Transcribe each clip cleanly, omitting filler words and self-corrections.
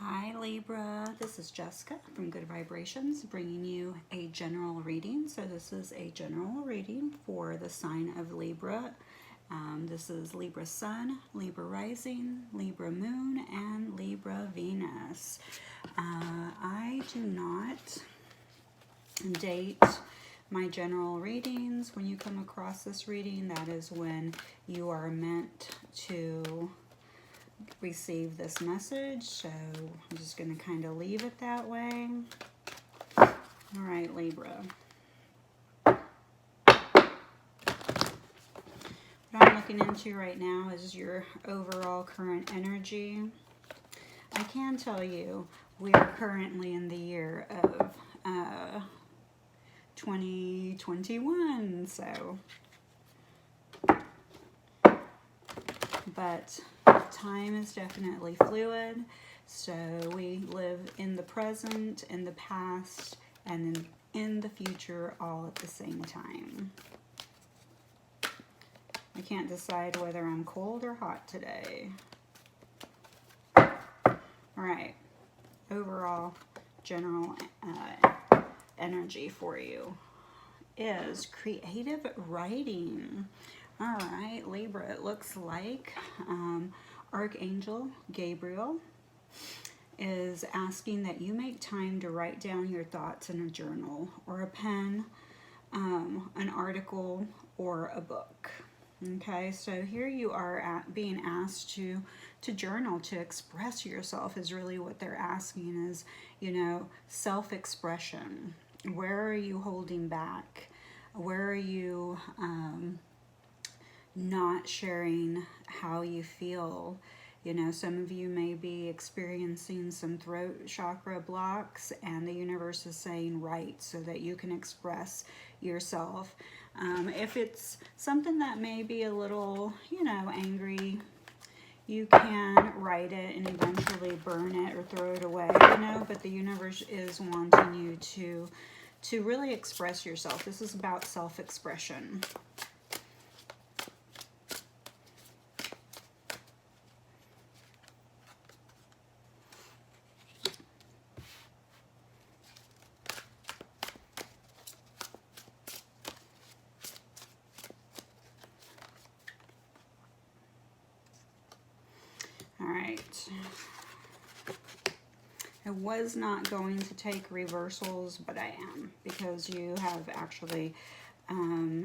Hi Libra, this is Jessica from Good Vibrations bringing you a general reading. So this is a general reading for the sign of Libra. This is Libra Sun, Libra Rising, Libra Moon, and Libra Venus. I do not date my general readings. When you come across this reading, that is when you are meant to receive this message, so I'm just going to kind of leave it that way. All right, Libra. What I'm looking into right now is your overall current energy. I can tell you we are currently in the year of 2021, so but time is definitely fluid, so we live in the present, in the past, and in the future all at the same time. I can't decide whether I'm cold or hot today. All right, overall general energy for you is creative writing. All right, Libra, it looks like Archangel Gabriel is asking that you make time to write down your thoughts in a journal or a pen, an article, or a book. Okay, so here you are being asked to journal, to express yourself is really what they're asking is, you know, self-expression. Where are you holding back? Where are you not sharing how you feel? You know, some of you may be experiencing some throat chakra blocks, and the universe is saying write so that you can express yourself. If it's something that may be a little, you know, angry, you can write it and eventually burn it or throw it away, you know, but the universe is wanting you to really express yourself. This is about self-expression. All right. I was not going to take reversals, but I am, because you have actually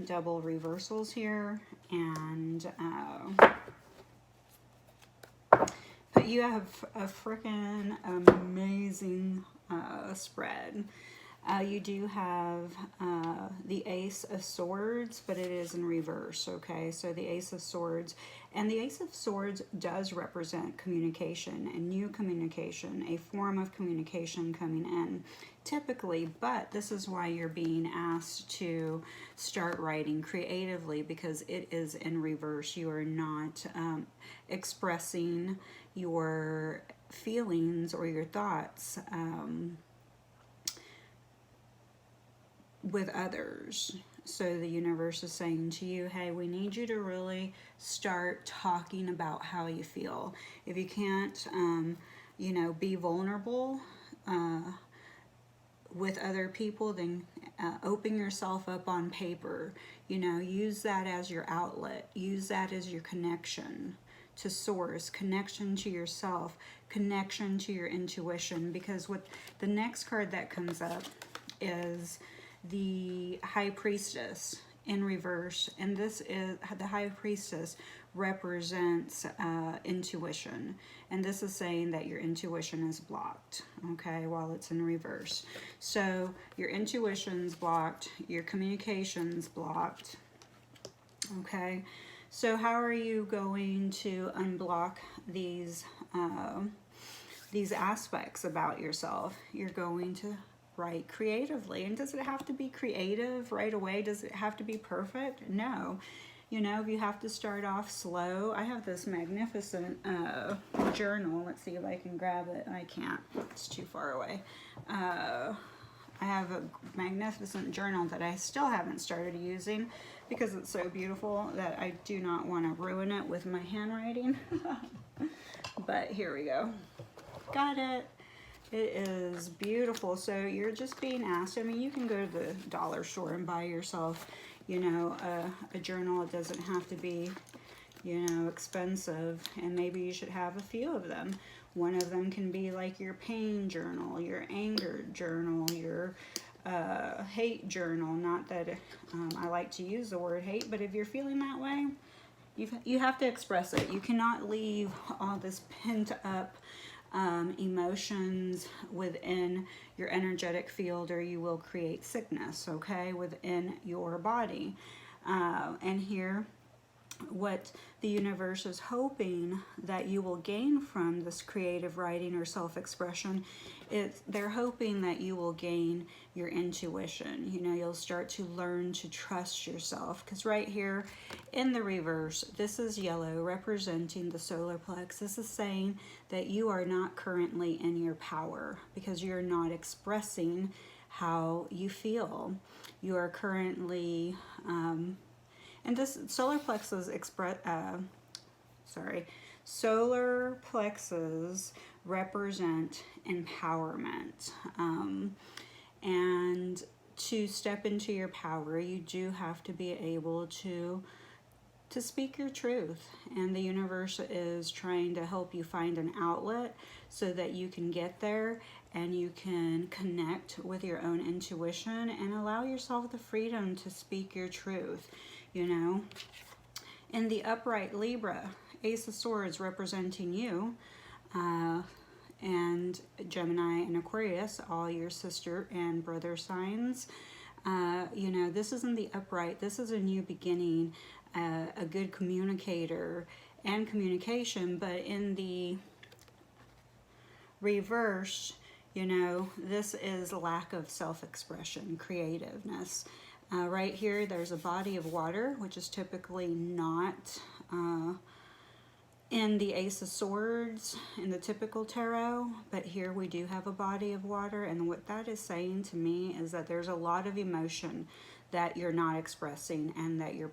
double reversals here, and but you have a freaking amazing spread. You do have the Ace of Swords, but it is in reverse, okay? So the Ace of Swords, and the Ace of Swords does represent communication and new communication, a form of communication coming in, typically, but this is why you're being asked to start writing creatively, because it is in reverse. You are not expressing your feelings or your thoughts with others. So the universe is saying to you, hey, we need you to really start talking about how you feel. If you can't, you know, be vulnerable with other people, then open yourself up on paper. You know, use that as your outlet. Use that as your connection to source, connection to yourself, connection to your intuition. Because what the next card that comes up is the High Priestess in reverse, and this is the High Priestess represents intuition, and this is saying that your intuition is blocked, okay, while it's in reverse. So your intuition's blocked, your communication's blocked, okay. So how are you going to unblock these aspects about yourself? You're going to write creatively. And does it have to be creative right away? Does it have to be perfect? No. You know, if you have to start off slow. I have this magnificent journal. Let's see if I can grab it. I can't. It's too far away. I have a magnificent journal that I still haven't started using because it's so beautiful that I do not want to ruin it with my handwriting. But here we go. Got it. It is beautiful. So you're just being asked, I mean, you can go to the dollar store and buy yourself, you know, a journal. It doesn't have to be, you know, expensive, and maybe you should have a few of them. One of them can be like your pain journal, your anger journal, your hate journal. Not that I like to use the word hate, but if you're feeling that way, you have to express it. You cannot leave all this pent up emotions within your energetic field, or you will create sickness, okay, within your body. And here, what the universe is hoping that you will gain from this creative writing or self-expression is they're hoping that you will gain your intuition. You know, you'll start to learn to trust yourself, because right here in the reverse, this is yellow representing the solar plexus. This is saying that you are not currently in your power because you're not expressing how you feel. You are currently and this solar plexus solar plexus represent empowerment. And to step into your power, you do have to be able to speak your truth. And the universe is trying to help you find an outlet so that you can get there and you can connect with your own intuition and allow yourself the freedom to speak your truth. You know, in the upright Libra, Ace of Swords representing you, and Gemini and Aquarius, all your sister and brother signs. You know, this is in the upright. This is a new beginning, a good communicator and communication. But in the reverse, you know, this is lack of self-expression, creativeness. Right here, there's a body of water, which is typically not in the Ace of Swords in the typical tarot, but here we do have a body of water, and what that is saying to me is that there's a lot of emotion that you're not expressing and that you're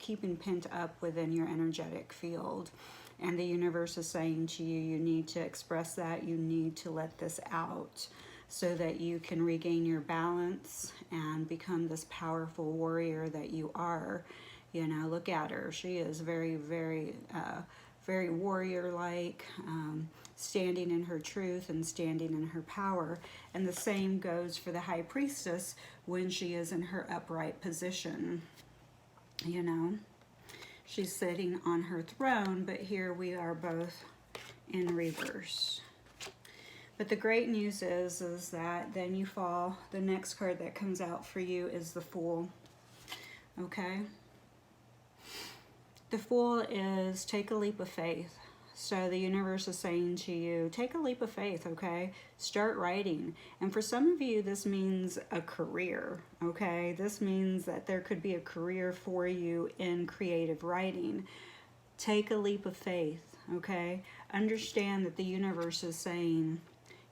keeping pent up within your energetic field. And the universe is saying to you, you need to express that, you need to let this out, so that you can regain your balance and become this powerful warrior that you are. You know, look at her. She is very, very, very warrior-like, standing in her truth and standing in her power. And the same goes for the High Priestess when she is in her upright position. You know, she's sitting on her throne, but here we are both in reverse. But the great news is that then you fall, the next card that comes out for you is the Fool, okay? The Fool is take a leap of faith. So the universe is saying to you, take a leap of faith, okay? Start writing. And for some of you, this means a career, okay? This means that there could be a career for you in creative writing. Take a leap of faith, okay? Understand that the universe is saying,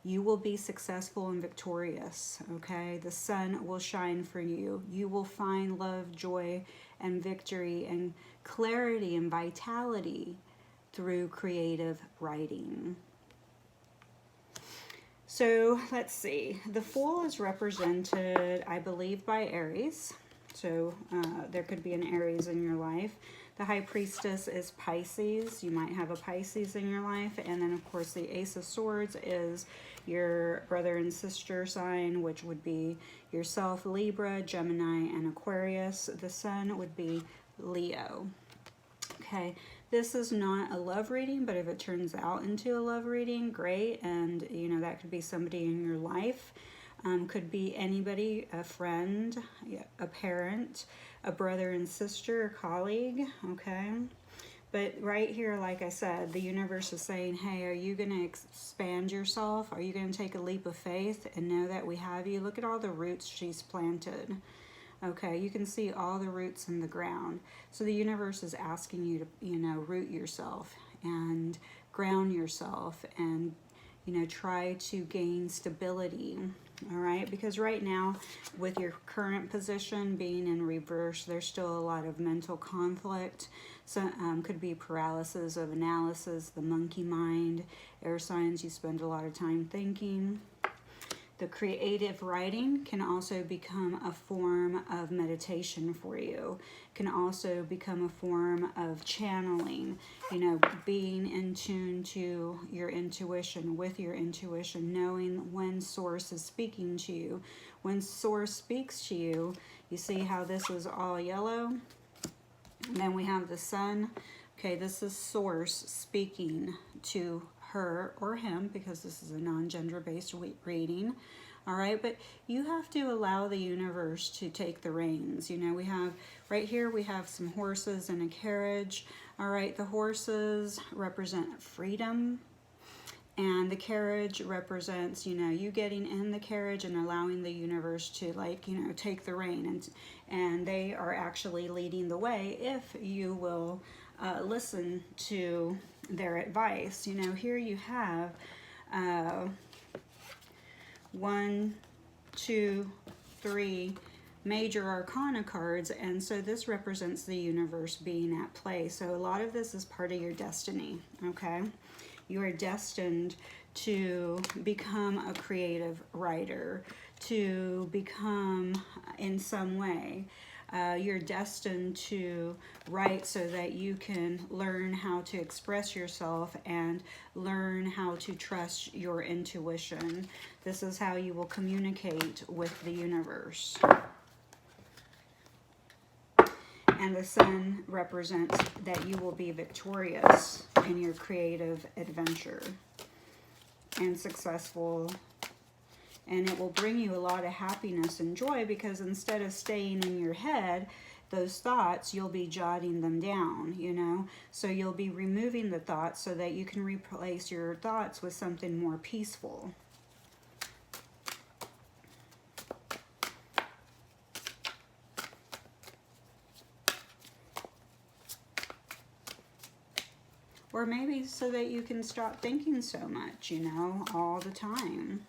you will be successful and victorious, okay? The sun will shine for you. You will find love, joy, and victory, and clarity and vitality through creative writing. So let's see. The Fool is represented, I believe, by Aries. So there could be an Aries in your life. The High Priestess is Pisces. You might have a Pisces in your life. And then, of course, the Ace of Swords is your brother and sister sign, which would be yourself, Libra, Gemini, and Aquarius. The Sun would be Leo. Okay, this is not a love reading, but if it turns out into a love reading, great. And, you know, that could be somebody in your life. Could be anybody, a friend, a parent, a brother and sister, a colleague, okay? But right here, like I said, the universe is saying, hey, are you going to expand yourself? Are you going to take a leap of faith and know that we have you? Look at all the roots she's planted. Okay, you can see all the roots in the ground. So the universe is asking you to, you know, root yourself and ground yourself and, you know, try to gain stability. All right, because right now with your current position being in reverse, there's still a lot of mental conflict. So, could be paralysis of analysis, the monkey mind. Air signs, you spend a lot of time thinking. The creative writing can also become a form of meditation for you. Can also become a form of channeling, you know, being in tune to your intuition, with your intuition, knowing when source is speaking to you. When source speaks to you, you see how this is all yellow? And then we have the sun. Okay, this is source speaking to her or him, because this is a non-gender based reading. All right, but you have to allow the universe to take the reins. You know, we have right here, we have some horses and a carriage. All right, the horses represent freedom, and the carriage represents, you know, you getting in the carriage and allowing the universe to, like, you know, take the rein, and they are actually leading the way if you will listen to their advice. You know, here you have 1, 2, 3 major arcana cards, and so this represents the universe being at play. So a lot of this is part of your destiny, okay? You are destined to become a creative writer, to become in some way. You're destined to write so that you can learn how to express yourself and learn how to trust your intuition. This is how you will communicate with the universe. And the sun represents that you will be victorious in your creative adventure and successful. And it will bring you a lot of happiness and joy, because instead of staying in your head, those thoughts, you'll be jotting them down, you know. So you'll be removing the thoughts so that you can replace your thoughts with something more peaceful. Or maybe so that you can stop thinking so much, you know, all the time.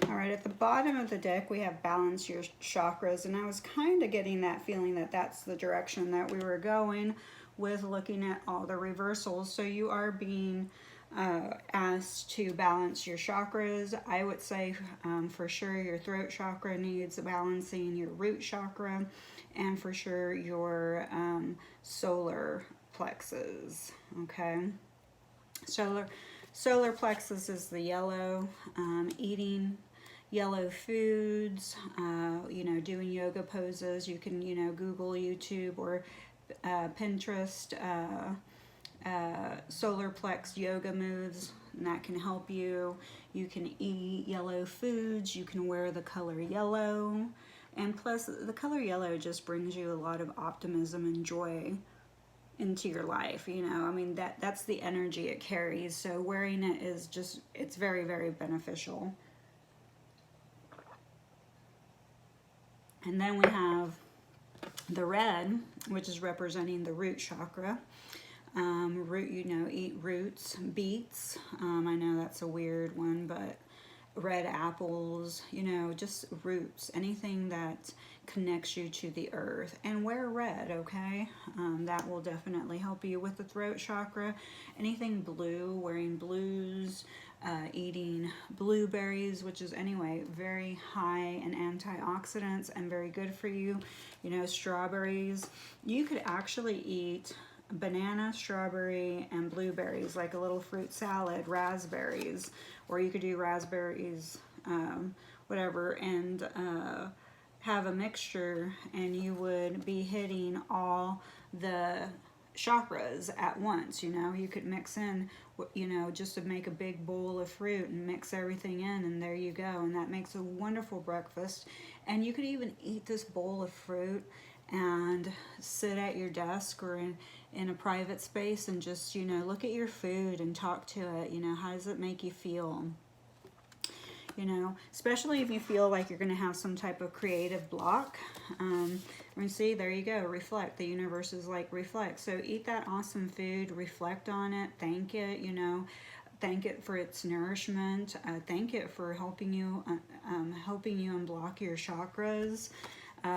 All right, at the bottom of the deck, we have balance your chakras, and I was kind of getting that feeling that that's the direction that we were going with looking at all the reversals. So you are being asked to balance your chakras. I would say for sure your throat chakra needs balancing, your root chakra, and for sure your solar plexus, okay? Solar plexus is the yellow, eating yellow foods, you know, doing yoga poses. You can, you know, Google, YouTube, or Pinterest, solar plex yoga moves, and that can help you. You can eat yellow foods. You can wear the color yellow. And plus, the color yellow just brings you a lot of optimism and joy into your life, you know. I mean, that's the energy it carries. So wearing it is just, it's very, very beneficial. And then we have the red, which is representing the root chakra. Root, you know, eat roots, beets. I know that's a weird one, but red apples, you know, just roots, anything that connects you to the earth. And wear red, okay? That will definitely help you with the throat chakra. Anything blue, wearing blues, eating blueberries, which is anyway very high in antioxidants and very good for you. You know, strawberries. You could actually eat banana, strawberry, and blueberries, like a little fruit salad. Raspberries, or you could do raspberries, whatever, and have a mixture, and you would be hitting all the chakras at once. You know, you could mix in, you know, just to make a big bowl of fruit and mix everything in, and there you go, and that makes a wonderful breakfast. And you could even eat this bowl of fruit and sit at your desk or in a private space and just, you know, look at your food and talk to it. You know, how does it make you feel? You know, especially if you feel like you're going to have some type of creative block. And see, there you go, reflect. The universe is like reflect. So eat that awesome food, reflect on it, thank it, you know, thank it for its nourishment, thank it for helping you unblock your chakras.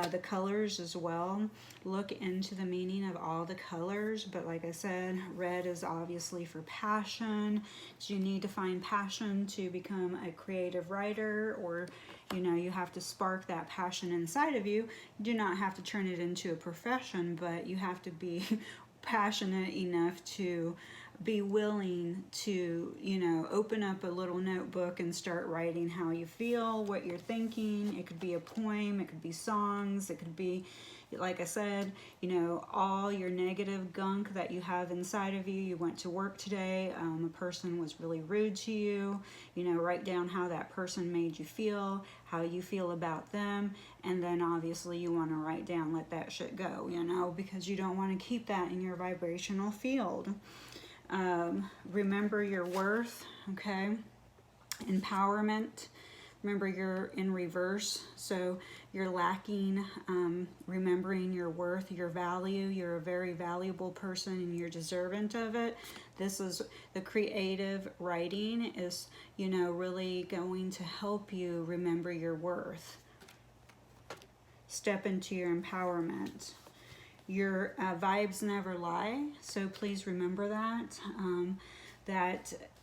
The colors as well. Look into the meaning of all the colors, but like I said, red is obviously for passion. So you need to find passion to become a creative writer, or you know, you have to spark that passion inside of you. You do not have to turn it into a profession, but you have to be passionate enough to be willing to, you know, open up a little notebook and start writing how you feel, what you're thinking. It could be a poem, it could be songs, it could be, like I said, you know, all your negative gunk that you have inside of you. You went to work today, a person was really rude to you, you know, write down how that person made you feel, how you feel about them, and then obviously you want to write down, let that shit go, you know, because you don't want to keep that in your vibrational field. Remember your worth, okay? Empowerment. Remember, you're in reverse, so you're lacking remembering your worth, your value. You're a very valuable person and you're deserving of it. This is the creative writing is, you know, really going to help you remember your worth. Step into your empowerment. Your vibes never lie, so please remember that.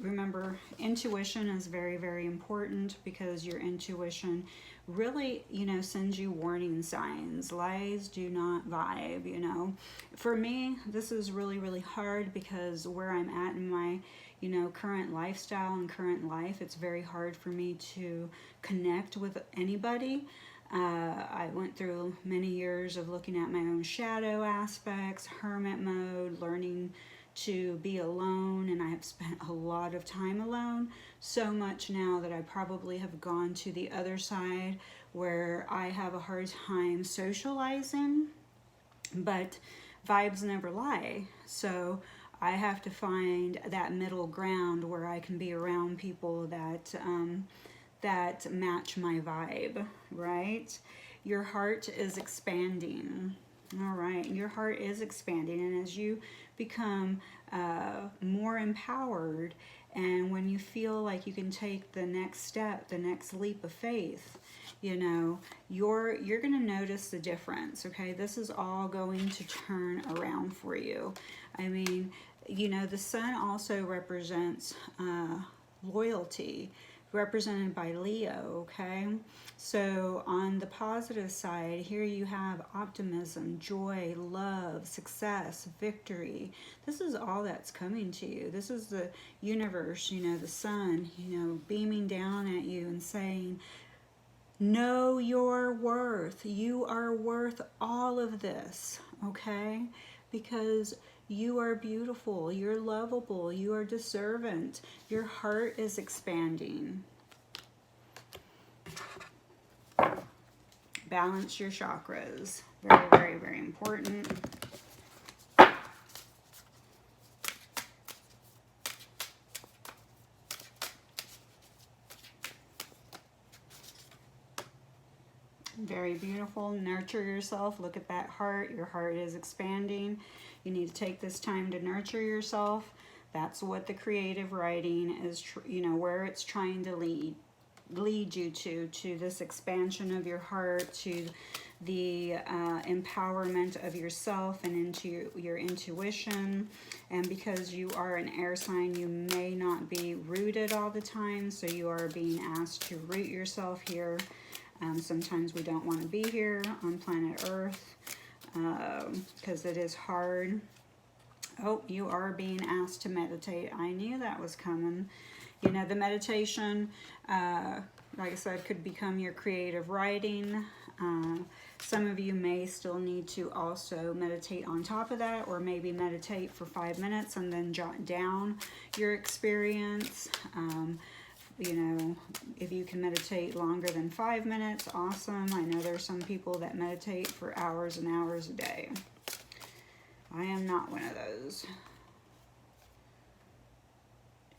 Remember, intuition is very, very important, because your intuition really, you know, sends you warning signs. Lies do not vibe, you know. For me, this is really, really hard, because where I'm at in my, you know, current lifestyle and current life, it's very hard for me to connect with anybody. I went through many years of looking at my own shadow aspects, hermit mode, learning to be alone, and I have spent a lot of time alone, so much now that I probably have gone to the other side where I have a hard time socializing, but vibes never lie. So I have to find that middle ground where I can be around people that that match my vibe, right? Your heart is expanding. All right, your heart is expanding, and as you become more empowered, and when you feel like you can take the next step, the next leap of faith, you know, you're going to notice the difference, okay? This is all going to turn around for you. I mean, you know, the sun also represents loyalty, represented by Leo, okay? So on the positive side, here you have optimism, joy, love, success, victory. This is all that's coming to you. This is the universe, you know, the sun, you know, beaming down at you and saying, know your worth. You are worth all of this, okay? Because you are beautiful, you're lovable, you are deserving. Your heart is expanding. Balance your chakras. Very, very, very important. Very beautiful. Nurture yourself. Look at that heart. Your heart is expanding. You need to take this time to nurture yourself. That's what the creative writing is, you know, where it's trying to lead you to this expansion of your heart, to the empowerment of yourself and into your intuition. And because you are an air sign, you may not be rooted all the time, so you are being asked to root yourself here. Sometimes we don't want to be here on planet Earth because it is hard. Oh, you are being asked to meditate. I knew that was coming. You know, the meditation, like I said, could become your creative writing. Some of you may still need to also meditate on top of that, or maybe meditate for 5 minutes and then jot down your experience. You know, if you can meditate longer than 5 minutes, awesome. I know there's some people that meditate for hours and hours a day. I am not one of those.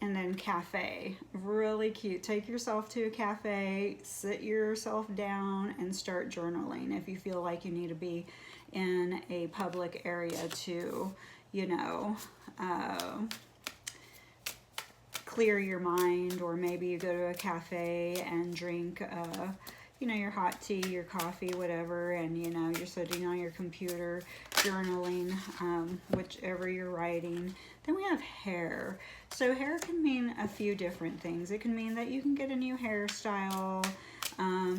and then cafe. Really cute. Take yourself to a cafe, sit yourself down, and start journaling if you feel like you need to be in a public area to, you know, clear your mind. Or maybe you go to a cafe and drink you know, your hot tea, your coffee, whatever, and you know, you're sitting on your computer journaling, whichever you're writing. Then we have hair. So hair can mean a few different things. It can mean that you can get a new hairstyle.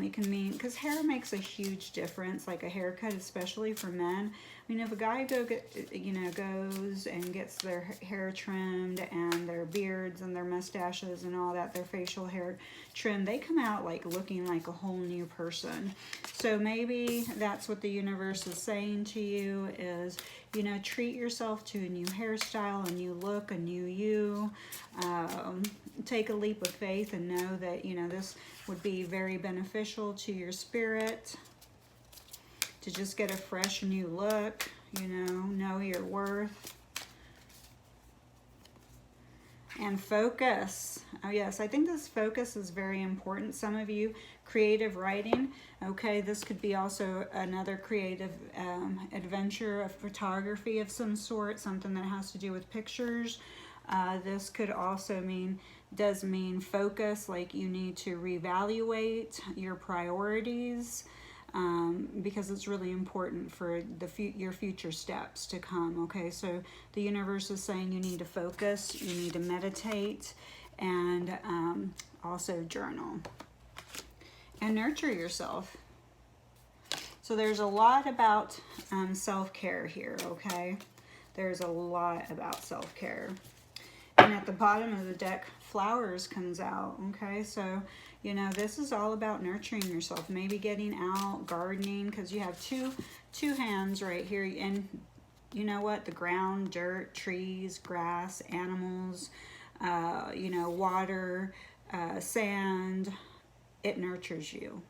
It can mean, because hair makes a huge difference, like a haircut, especially for men. I mean, if a guy goes and gets their hair trimmed and their beards and their mustaches and all that, their facial hair trimmed, they come out like looking like a whole new person. So maybe that's what the universe is saying to you is, you know, treat yourself to a new hairstyle, a new look, a new you. Take a leap of faith and know that, you know, this would be very beneficial to your spirit, to just get a fresh new look, you know your worth. And focus. Oh yes, I think this focus is very important. Some of you, creative writing. Okay, this could be also another creative adventure of photography of some sort, something that has to do with pictures. This could also does mean focus, like you need to reevaluate your priorities. Because it's really important for your future steps to come. Okay, so the universe is saying you need to focus, you need to meditate, and also journal and nurture yourself. So there's a lot about self-care here. Okay, there's a lot about self-care. And at the bottom of the deck, flowers comes out. Okay, so you know, this is all about nurturing yourself, maybe getting out, gardening, because you have two hands right here. And you know what? The ground, dirt, trees, grass, animals, you know, water, sand, it nurtures you.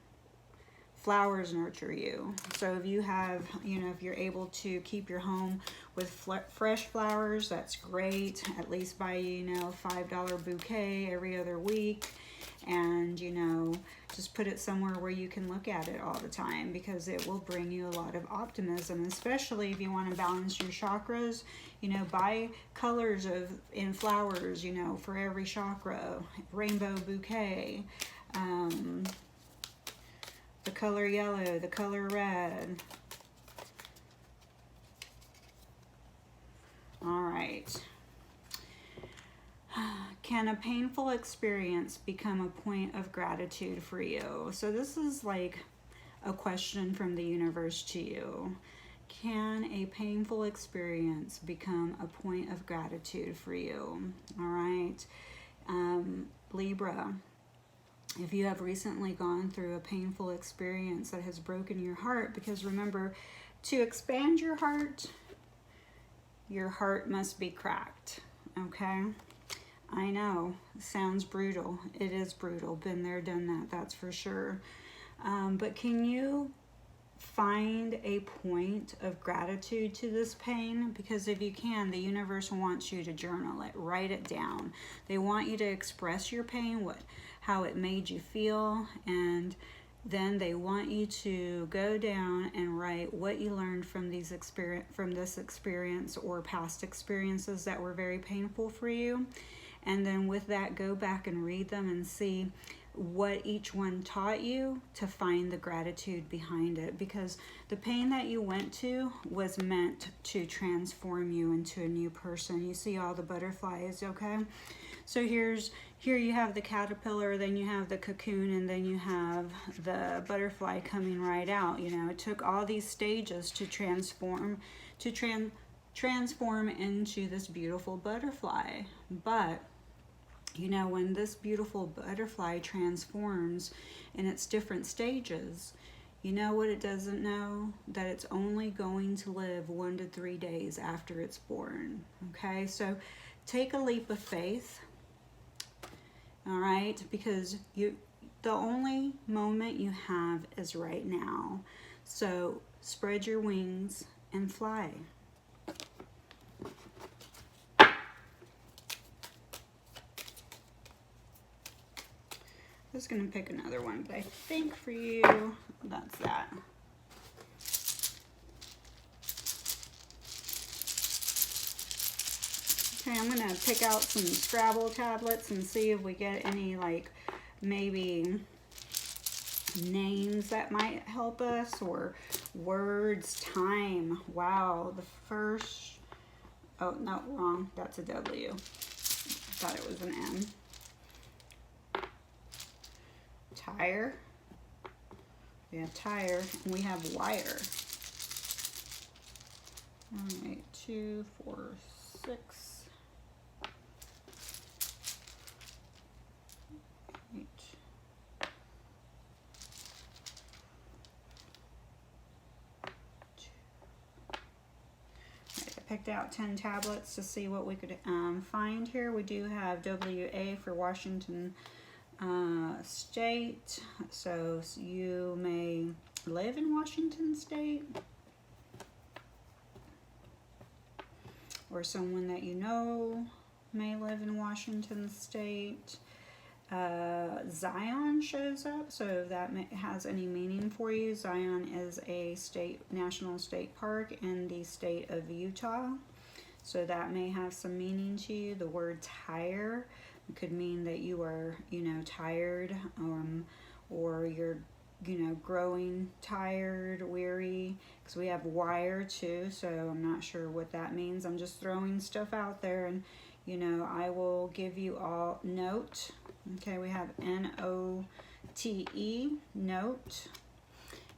Flowers nurture you. So if you have, you know, if you're able to keep your home with fresh flowers, that's great. At least buy, you know, $5 bouquet every other week. And, you know, just put it somewhere where you can look at it all the time, because it will bring you a lot of optimism, especially if you want to balance your chakras. You know, buy colors in flowers, you know, for every chakra. Rainbow bouquet, the color yellow, the color red. All right. Can a painful experience become a point of gratitude for you? So this is like a question from the universe to you. Can a painful experience become a point of gratitude for you? All right. Libra, if you have recently gone through a painful experience that has broken your heart, because remember, to expand your heart must be cracked. Okay? I know, sounds brutal. It is brutal. Been there, done that, that's for sure. But can you find a point of gratitude to this pain? Because if you can, the universe wants you to journal it, write it down. They want you to express your pain, how it made you feel, and then they want you to go down and write what you learned from this experience or past experiences that were very painful for you. And then with that, go back and read them and see what each one taught you, to find the gratitude behind it. Because the pain that you went to was meant to transform you into a new person. You see all the butterflies, okay? So here you have the caterpillar, then you have the cocoon, and then you have the butterfly coming right out. You know, it took all these stages to transform into this beautiful butterfly. But you know, when this beautiful butterfly transforms in its different stages, you know what it doesn't know? That it's only going to live 1 to 3 days after it's born. Okay, so take a leap of faith. All right, because the only moment you have is right now. So spread your wings and fly. was going to pick another one, but I think for you, that's that. Okay, I'm going to pick out some Scrabble tablets and see if we get any, like, maybe names that might help us, or words. Time. Wow, the first, oh, no, wrong. That's a W. Thought it was an M. Tire. We have tire, and we have wire. All right, 2, 4, 6. 8. Picked out 10 tablets to see what we could find here. We do have WA for Washington State, so you may live in Washington State, or someone that you know may live in Washington State. Zion shows up, so if that has any meaning for you. Zion is a national state park in the state of Utah, so that may have some meaning to you. The word tire could mean that you are, tired, or you're, growing tired, weary, because we have wire too, so I'm not sure what that means. I'm just throwing stuff out there, and I will give you all note. Okay, we have N-O-T-E, note,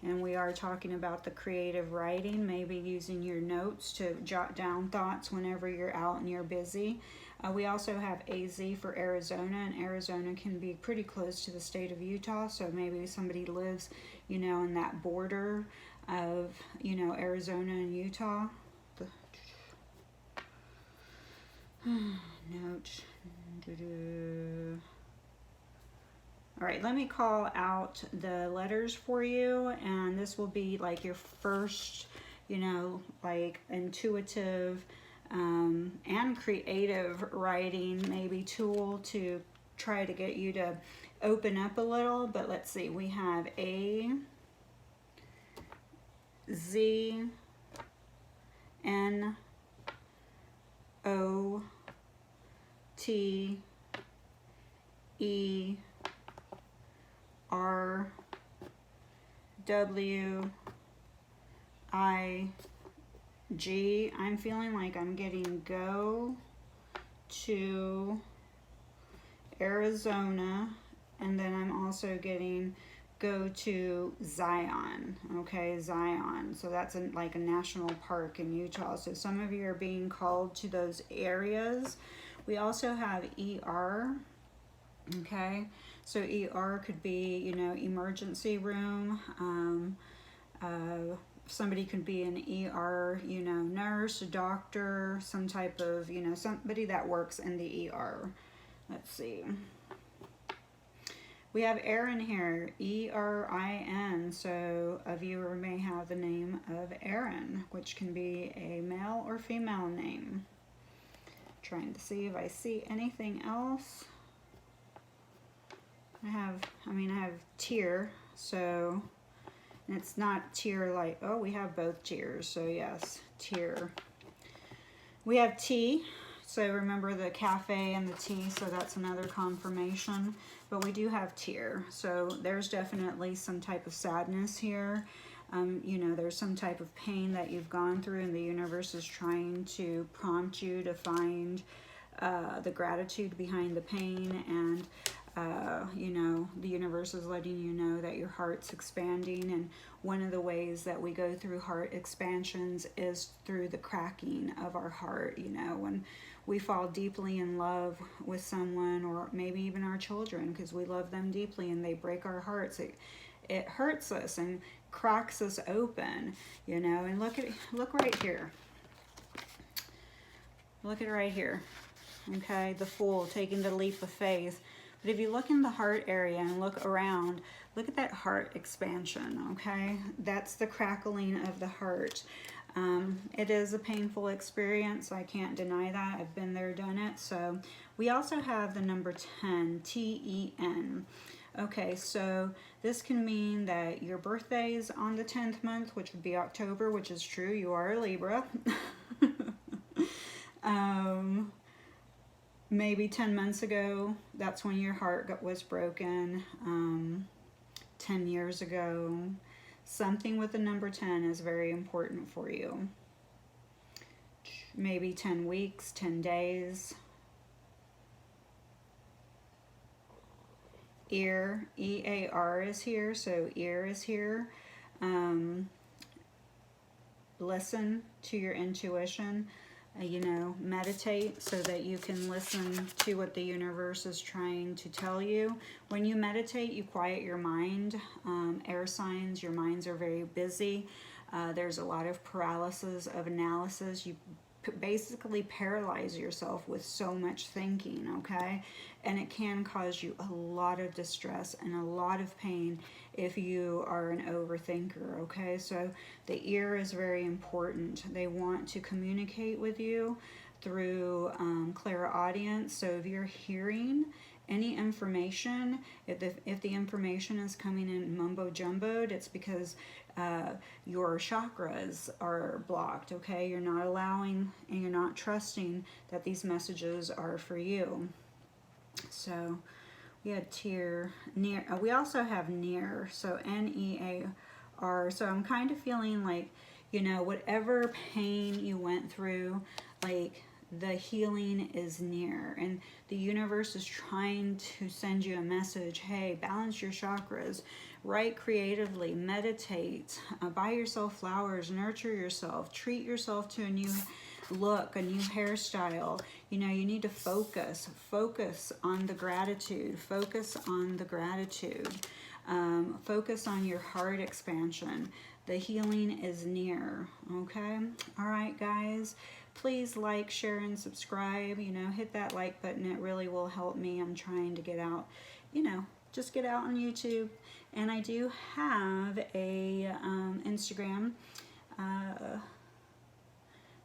and we are talking about the creative writing, maybe using your notes to jot down thoughts whenever you're out and you're busy. We also have AZ for Arizona, and Arizona can be pretty close to the state of Utah, so maybe somebody lives, in that border of, Arizona and Utah. Note. All right, let me call out the letters for you, and this will be like your first, like intuitive and creative writing maybe tool to try to get you to open up a little. But let's see, we have A, Z, N, O, T, E, R, W, I, G. I'm feeling like I'm getting go to Arizona, and then I'm also getting go to Zion. Okay, Zion. So that's like a national park in Utah. So some of you are being called to those areas. We also have ER. Okay, so ER could be, emergency room. Somebody could be an ER, nurse, a doctor, some type of, somebody that works in the ER. Let's see. We have Aaron here, E-R-I-N, so a viewer may have the name of Aaron, which can be a male or female name. Trying to see if I see anything else. I have tear, so it's not tear like, oh, we have both tears, so yes, tear. We have tea, so remember the cafe and the tea, so that's another confirmation. But we do have tear, so there's definitely some type of sadness here. There's some type of pain that you've gone through, and the universe is trying to prompt you to find the gratitude behind the pain, and the universe is letting you know that your heart's expanding, and one of the ways that we go through heart expansions is through the cracking of our heart. When we fall deeply in love with someone, or maybe even our children, because we love them deeply and they break our hearts, it hurts us and cracks us open, and look right here. Look at right here. Okay, the Fool taking the leap of faith. But if you look in the heart area and look around, look at that heart expansion, okay? That's the crackling of the heart. It is a painful experience. I can't deny that. I've been there, done it. So we also have the number 10, T-E-N. Okay, so this can mean that your birthday is on the 10th month, which would be October, which is true. You are a Libra. Maybe 10 months ago, that's when your heart was broken. 10 years ago. Something with the number 10 is very important for you. Maybe 10 weeks, 10 days. Ear, E-A-R is here, so ear is here. Listen to your intuition. You know, meditate so that you can listen to what the universe is trying to tell you. When you meditate, you quiet your mind. Air signs, your minds are very busy. There's a lot of paralysis of analysis. You basically paralyze yourself with so much thinking, okay? And it can cause you a lot of distress and a lot of pain if you are an overthinker, okay? So the ear is very important. They want to communicate with you through clairaudience. So if you're hearing any information, if the information is coming in mumbo jumboed, it's because your chakras are blocked, okay? You're not allowing and you're not trusting that these messages are for you. So we had tear, near. We also have near, so N-E-A-R. So I'm kind of feeling like, you know, whatever pain you went through, like the healing is near, and the universe is trying to send you a message. Hey, balance your chakras, write creatively, meditate, buy yourself flowers, nurture yourself, treat yourself to a new look, a new hairstyle. You know, you need to focus on the gratitude, focus on the gratitude, focus on your heart expansion. The healing is near, okay? All right, guys. Please like, share, and subscribe. You know, hit that like button. It really will help me. I'm trying to get out, you know, just get out on YouTube. And I do have a Instagram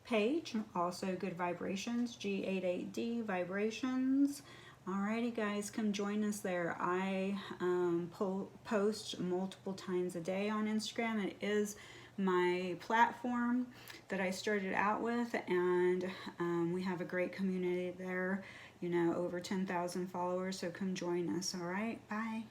page, also Good Vibrations, G88D Vibrations. Alrighty, guys, come join us there. I post multiple times a day on Instagram. It is my platform that I started out with, and we have a great community there, you know, over 10,000 followers, so come join us. All right, bye.